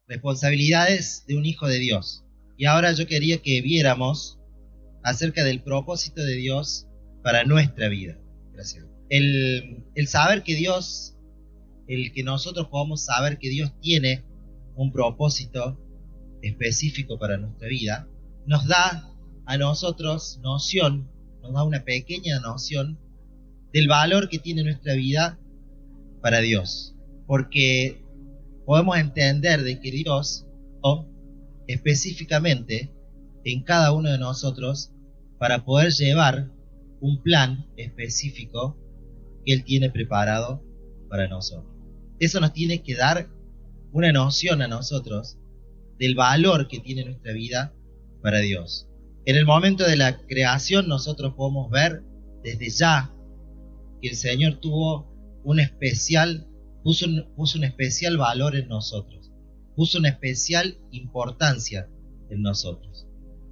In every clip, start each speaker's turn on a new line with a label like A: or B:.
A: responsabilidades de un hijo de Dios. Y ahora yo quería que viéramos acerca del propósito de Dios para nuestra vida. Gracias. El saber que Dios, el que nosotros podamos saber que Dios tiene un propósito específico para nuestra vida, nos da a nosotros noción, nos da una pequeña noción del valor que tiene nuestra vida para Dios. Porque podemos entender de que Dios, específicamente en cada uno de nosotros, para poder llevar un plan específico que Él tiene preparado para nosotros. Eso nos tiene que dar una noción a nosotros del valor que tiene nuestra vida para Dios. En el momento de la creación nosotros podemos ver desde ya que el Señor tuvo un especial, puso un especial valor en nosotros, puso una especial importancia en nosotros.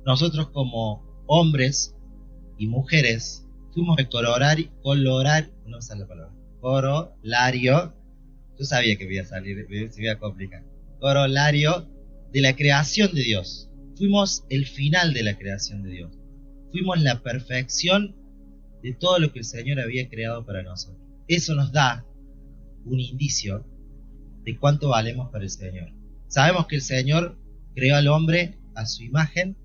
A: Nosotros como hombres y mujeres fuimos el corolario, yo sabía que iba a salir, se iba a complicar, corolario de la creación de Dios. Fuimos el final de la creación de Dios. Fuimos la perfección de todo lo que el Señor había creado para nosotros. Eso nos da un indicio de cuánto valemos para el Señor. Sabemos que el Señor creó al hombre a su imagen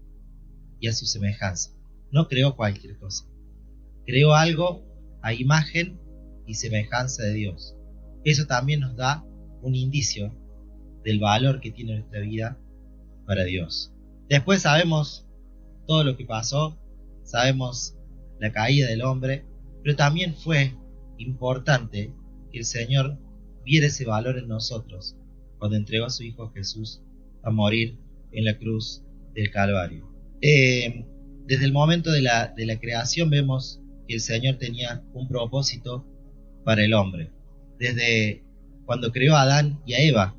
A: y a su semejanza. No creó cualquier cosa. Creó algo a imagen y semejanza de Dios. Eso también nos da un indicio del valor que tiene nuestra vida para Dios. Después sabemos todo lo que pasó, sabemos la caída del hombre, pero también fue importante que el Señor viera ese valor en nosotros cuando entregó a su Hijo Jesús a morir en la cruz del Calvario. Desde el momento de la creación vemos que el Señor tenía un propósito para el hombre. Desde cuando creó a Adán y a Eva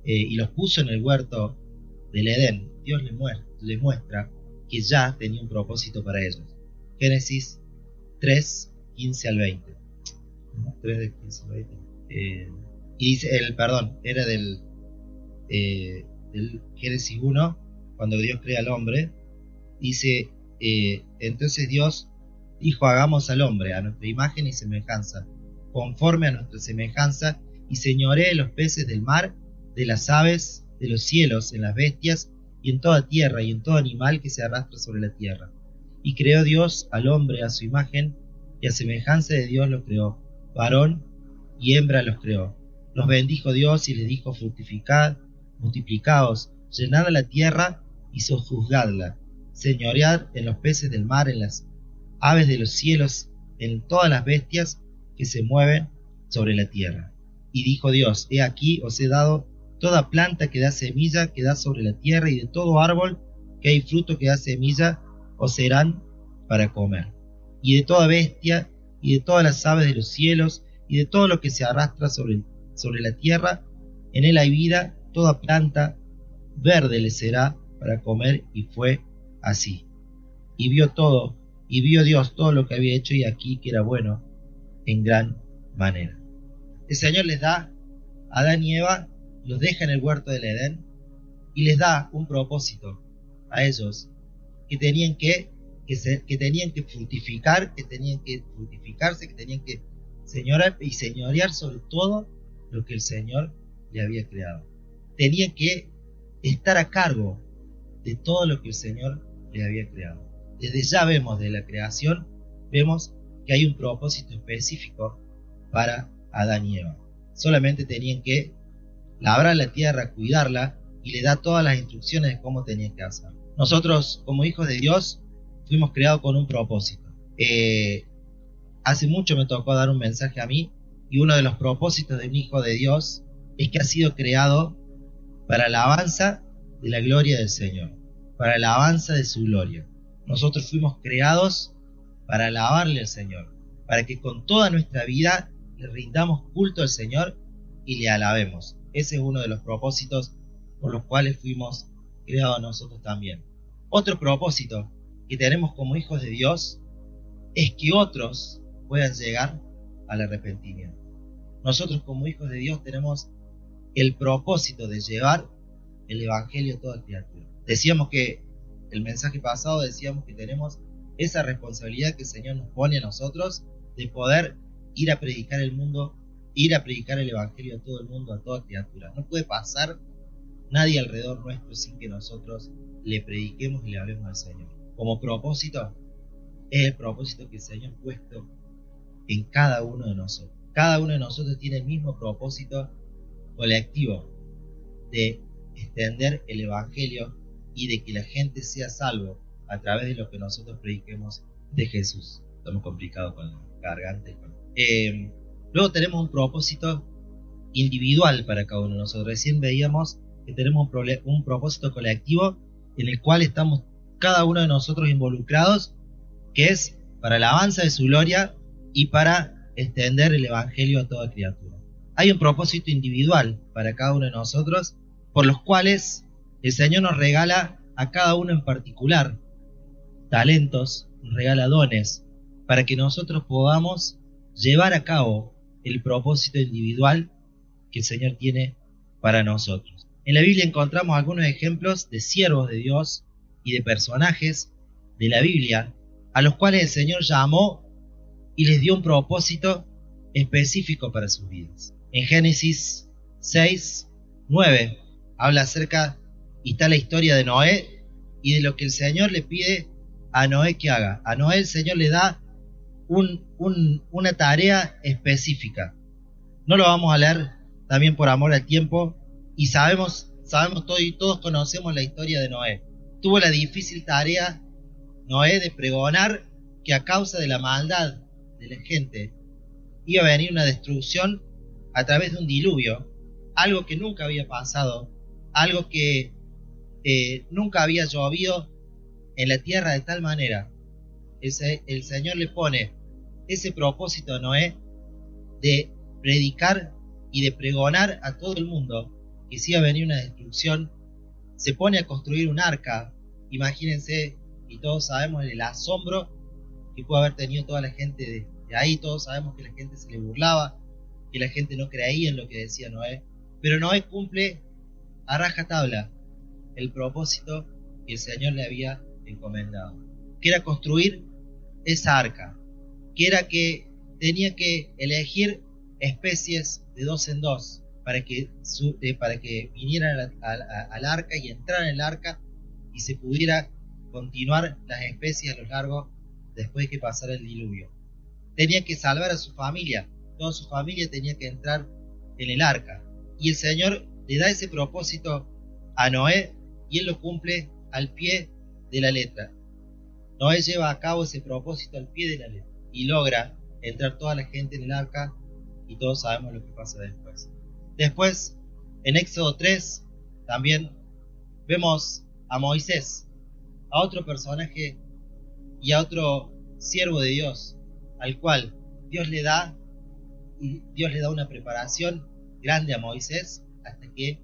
A: y los puso en el huerto del Edén, Dios les muestra que ya tenía un propósito para ellos. Génesis 3, 15 al 20. 3 de 15 al 20. Y dice, era del Génesis 1, cuando Dios crea al hombre. Dice, entonces Dios dijo, hagamos al hombre a nuestra imagen y semejanza, conforme a nuestra semejanza, y señoree los peces del mar, de las aves, de los cielos, en las bestias, y en toda tierra, y en todo animal que se arrastra sobre la tierra. Y creó Dios al hombre a su imagen, y a semejanza de Dios lo creó, varón y hembra los creó. Los bendijo Dios y les dijo, fructificad, multiplicaos, llenad la tierra y sojuzgadla, señoread en los peces del mar, en las aves de los cielos, en todas las bestias que se mueven sobre la tierra. Y dijo Dios, he aquí os he dado toda planta que da semilla que da sobre la tierra, y de todo árbol que hay fruto que da semilla os serán para comer. Y de toda bestia, y de todas las aves de los cielos, y de todo lo que se arrastra sobre la tierra, en él hay vida, toda planta verde le será para comer, y fue así. Y vio Dios todo lo que había hecho, y aquí que era bueno en gran manera. El Señor les da a Adán y Eva, los deja en el huerto del Edén y les da un propósito a ellos, que tenían que fructificar, que tenían que fructificarse, que tenían que señorear sobre todo lo que el Señor le había creado. Tenían que estar a cargo de todo lo que el Señor le había creado. Desde ya vemos de la creación, vemos que hay un propósito específico para Adán y Eva. Solamente tenían que labrar la tierra, cuidarla, y le da todas las instrucciones de cómo tenían que hacer. Nosotros, como hijos de Dios, fuimos creados con un propósito. Hace mucho me tocó dar un mensaje a mí, y uno de los propósitos de un hijo de Dios es que ha sido creado para la alabanza de la gloria del Señor, para la alabanza de su gloria. Nosotros fuimos creados para alabarle al Señor, para que con toda nuestra vida le rindamos culto al Señor y le alabemos. Ese es uno de los propósitos por los cuales fuimos creados nosotros también. Otro propósito que tenemos como hijos de Dios es que otros puedan llegar al arrepentimiento. Nosotros como hijos de Dios tenemos el propósito de llevar el Evangelio a toda criatura. Decíamos que, el mensaje pasado decíamos que tenemos esa responsabilidad que el Señor nos pone a nosotros de poder ir a predicar el mundo, ir a predicar el Evangelio a todo el mundo, a toda criatura. No puede pasar nadie alrededor nuestro sin que nosotros le prediquemos y le hablemos al Señor. Como propósito, es el propósito que el Señor ha puesto en cada uno de nosotros. Cada uno de nosotros tiene el mismo propósito colectivo de extender el Evangelio y de que la gente sea salvo a través de lo que nosotros prediquemos de Jesús. Estamos complicados con la garganta. Luego tenemos un propósito individual para cada uno de nosotros. Recién veíamos que tenemos un propósito colectivo en el cual estamos cada uno de nosotros involucrados, que es para la alabanza de su gloria y para extender el Evangelio a toda criatura. Hay un propósito individual para cada uno de nosotros, por los cuales el Señor nos regala a cada uno en particular talentos, nos regala dones, para que nosotros podamos llevar a cabo el propósito individual que el Señor tiene para nosotros. En la Biblia encontramos algunos ejemplos de siervos de Dios y de personajes de la Biblia a los cuales el Señor llamó y les dio un propósito específico para sus vidas. En Génesis 6, 9 habla acerca y está la historia de Noé y de lo que el Señor le pide a Noé que haga. A Noé el Señor le da una tarea específica. No lo vamos a leer también por amor al tiempo, y sabemos todos conocemos la historia de Noé. Tuvo la difícil tarea Noé de pregonar que a causa de la maldad de la gente iba a venir una destrucción a través de un diluvio, algo que nunca había pasado, algo que nunca había llovido en la tierra de tal manera. El Señor le pone ese propósito a Noé de predicar y de pregonar a todo el mundo que si iba a venir una destrucción. Se pone a construir un arca. Imagínense, y todos sabemos el asombro que puede haber tenido toda la gente de ahí. Todos sabemos que la gente se le burlaba, que la gente no creía en lo que decía Noé, pero Noé cumple a rajatabla el propósito que el Señor le había encomendado, que era construir esa arca, que era que tenía que elegir especies de 2 en 2 para que vinieran al arca y entraran en el arca y se pudiera continuar las especies a lo largo después de que pasara el diluvio. Tenía que salvar a su familia, toda su familia tenía que entrar en el arca, y el Señor le da ese propósito a Noé y él lo cumple al pie de la letra. Noé lleva a cabo ese propósito al pie de la letra y logra entrar toda la gente en el arca, y todos sabemos lo que pasa después. Después, en Éxodo 3, también vemos a Moisés, a otro personaje y a otro siervo de Dios, al cual Dios le da una preparación grande a Moisés, hasta que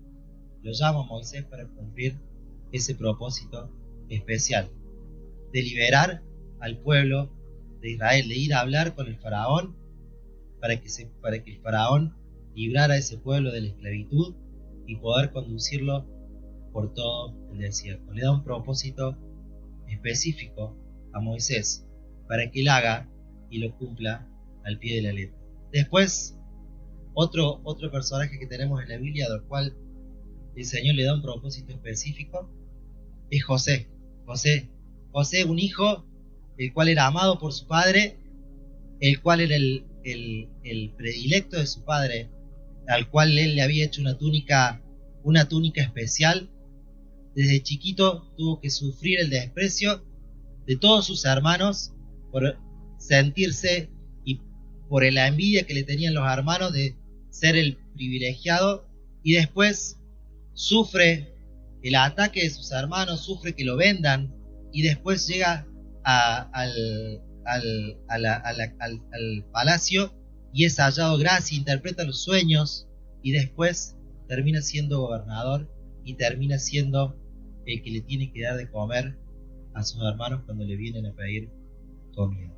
A: lo llama a Moisés para cumplir ese propósito especial de liberar al pueblo de Israel, de ir a hablar con el faraón para que el faraón librara a ese pueblo de la esclavitud y poder conducirlo por todo el desierto. Le da un propósito específico a Moisés para que él haga y lo cumpla al pie de la letra. Después, otro personaje que tenemos en la Biblia, al cual el Señor le da un propósito específico, es José. José, un hijo, el cual era amado por su padre, el cual era el predilecto de su padre, al cual él le había hecho una túnica especial. Desde chiquito tuvo que sufrir el desprecio de todos sus hermanos por sentirse y por la envidia que le tenían los hermanos de ser el privilegiado, y después sufre el ataque de sus hermanos, sufre que lo vendan, y después llega al palacio y es hallado gracia, interpreta los sueños, y después termina siendo gobernador y termina siendo el que le tiene que dar de comer a sus hermanos cuando le vienen a pedir comida.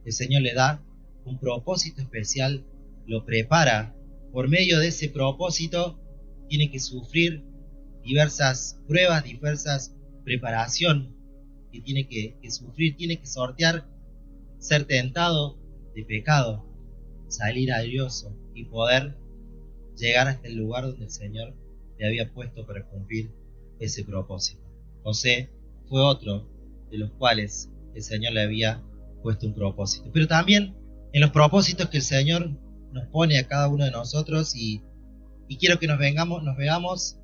A: El Señor le da un propósito especial, lo prepara. Por medio de ese propósito tiene que sufrir diversas pruebas, diversas preparación que tiene que sufrir, tiene que sortear, ser tentado de pecado, salir airoso y poder llegar hasta el lugar donde el Señor le había puesto para cumplir ese propósito. José fue otro de los cuales el Señor le había puesto un propósito. Pero también en los propósitos que el Señor nos pone a cada uno de nosotros, y quiero que nos veamos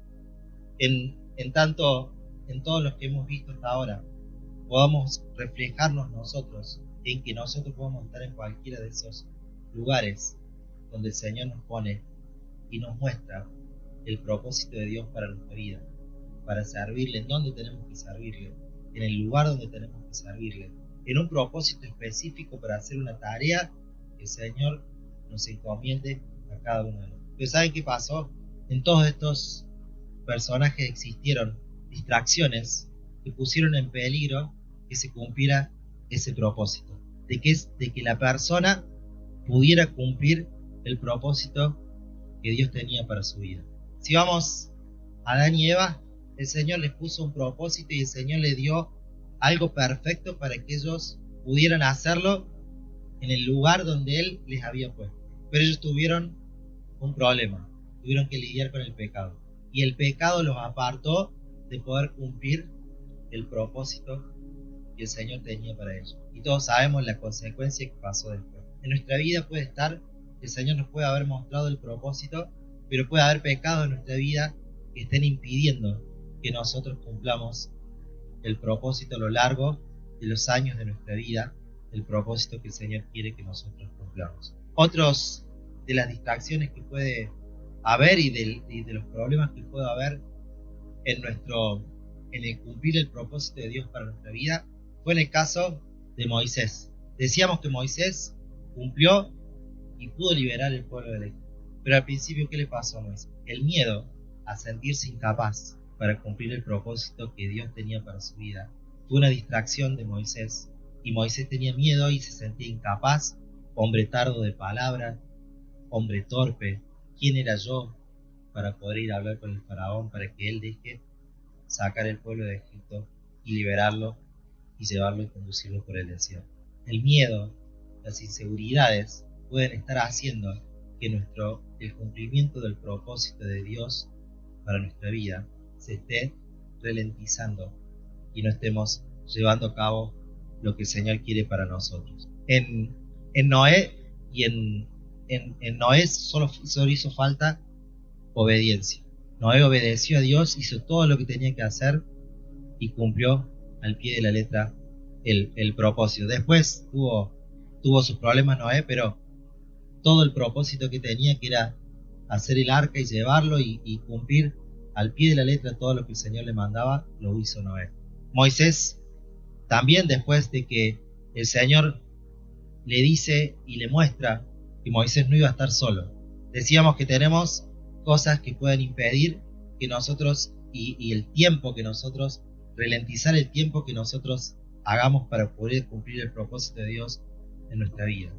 A: en tanto en todos los que hemos visto hasta ahora, podamos reflejarnos nosotros, en que nosotros podamos estar en cualquiera de esos lugares donde el Señor nos pone y nos muestra el propósito de Dios para nuestra vida, para servirle en donde tenemos que servirle, en el lugar donde tenemos que servirle, en un propósito específico para hacer una tarea que el Señor nos encomiende a cada uno de nosotros. Pero ¿saben qué pasó? En todos estos personajes existieron distracciones que pusieron en peligro que se cumpliera ese propósito, de que la persona pudiera cumplir el propósito que Dios tenía para su vida. Si vamos a Adán y Eva, el Señor les puso un propósito y el Señor les dio algo perfecto para que ellos pudieran hacerlo en el lugar donde Él les había puesto. Pero ellos tuvieron un problema, tuvieron que lidiar con el pecado. Y el pecado los apartó de poder cumplir el propósito que el Señor tenía para ellos. Y todos sabemos la consecuencia que pasó después. En nuestra vida puede estar, el Señor nos puede haber mostrado el propósito, pero puede haber pecados en nuestra vida que estén impidiendo que nosotros cumplamos el propósito a lo largo de los años de nuestra vida, el propósito que el Señor quiere que nosotros cumplamos. Otros de las distracciones que puede haber y de los problemas que puede haber en el cumplir el propósito de Dios para nuestra vida fue en el caso de Moisés. Decíamos que Moisés cumplió y pudo liberar el pueblo de Egipto. Pero al principio, ¿qué le pasó a Moisés? El miedo a sentirse incapaz para cumplir el propósito que Dios tenía para su vida fue una distracción de Moisés. Y Moisés tenía miedo y se sentía incapaz, hombre tardo de palabra, hombre torpe. ¿Quién era yo para poder ir a hablar con el faraón para que él deje sacar el pueblo de Egipto y liberarlo y llevarlo y conducirlo por el desierto? El miedo, las inseguridades pueden estar haciendo que el cumplimiento del propósito de Dios para nuestra vida se esté ralentizando y no estemos llevando a cabo lo que el Señor quiere para nosotros. En Noé y en Noé solo hizo falta obediencia. Noé obedeció a Dios, hizo todo lo que tenía que hacer y cumplió al pie de la letra el propósito. Después tuvo sus problemas Noé, pero todo el propósito que tenía, que era hacer el arca y llevarlo y cumplir al pie de la letra todo lo que el Señor le mandaba, lo hizo Noé. Moisés también, después de que el Señor le dice y le muestra que Moisés no iba a estar solo. Decíamos que tenemos cosas que pueden impedir que nosotros y el tiempo que nosotros, ralentizar el tiempo que nosotros hagamos para poder cumplir el propósito de Dios en nuestra vida.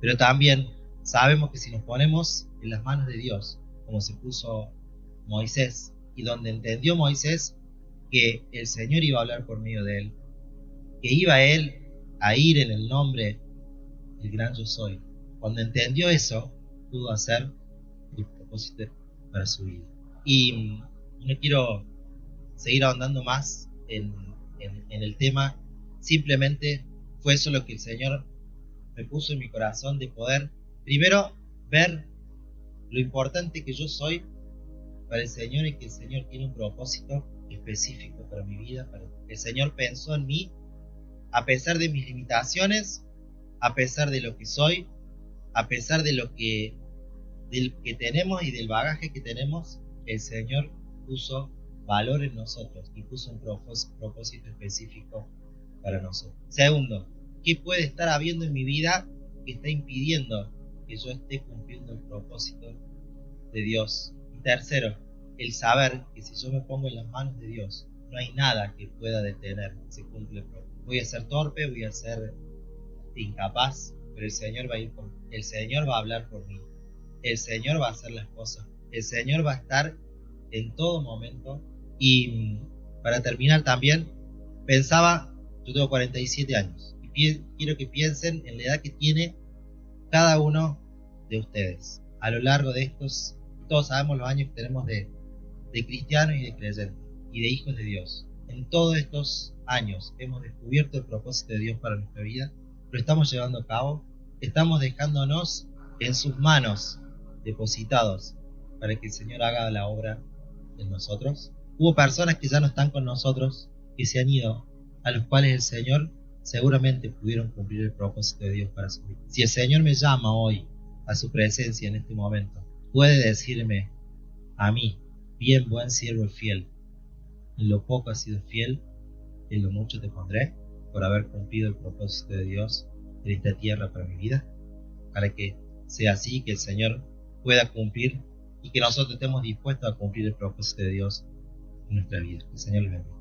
A: Pero también sabemos que si nos ponemos en las manos de Dios, como se puso Moisés, y donde entendió Moisés que el Señor iba a hablar por medio de él, que iba él a ir en el nombre del gran yo soy, cuando entendió eso, pudo hacer el propósito para su vida. Y no quiero seguir ahondando más en el tema, simplemente fue eso lo que el Señor me puso en mi corazón, de poder primero ver lo importante que yo soy para el Señor, y que el Señor tiene un propósito específico para mi vida. El Señor pensó en mí a pesar de mis limitaciones, a pesar de lo que soy, a pesar del que tenemos y del bagaje que tenemos. El Señor puso valor en nosotros y puso un propósito específico para nosotros. Segundo, ¿qué puede estar habiendo en mi vida que está impidiendo que yo esté cumpliendo el propósito de Dios? Y tercero, el saber que si yo me pongo en las manos de Dios, no hay nada que pueda detener que se cumpla el propósito. Voy a ser torpe, voy a ser incapaz, pero el Señor va a ir por mí. El Señor va a hablar por mí. El Señor va a hacer las cosas. El Señor va a estar en todo momento Y para terminar también, pensaba, yo tengo 47 años, y quiero que piensen en la edad que tiene cada uno de ustedes. A lo largo de estos, todos sabemos los años que tenemos de cristianos y de creyentes, y de hijos de Dios. En todos estos años hemos descubierto el propósito de Dios para nuestra vida, lo estamos llevando a cabo, estamos dejándonos en sus manos depositados para que el Señor haga la obra en nosotros. Hubo personas que ya no están con nosotros, que se han ido, a los cuales el Señor seguramente pudieron cumplir el propósito de Dios para su vida. Si el Señor me llama hoy a su presencia en este momento, puede decirme a mí: bien, buen siervo y fiel, en lo poco has sido fiel, en lo mucho te pondré, por haber cumplido el propósito de Dios en esta tierra para mi vida. Para que sea así, que el Señor pueda cumplir y que nosotros estemos dispuestos a cumplir el propósito de Dios en nuestra vida. Que el Señor les bendiga.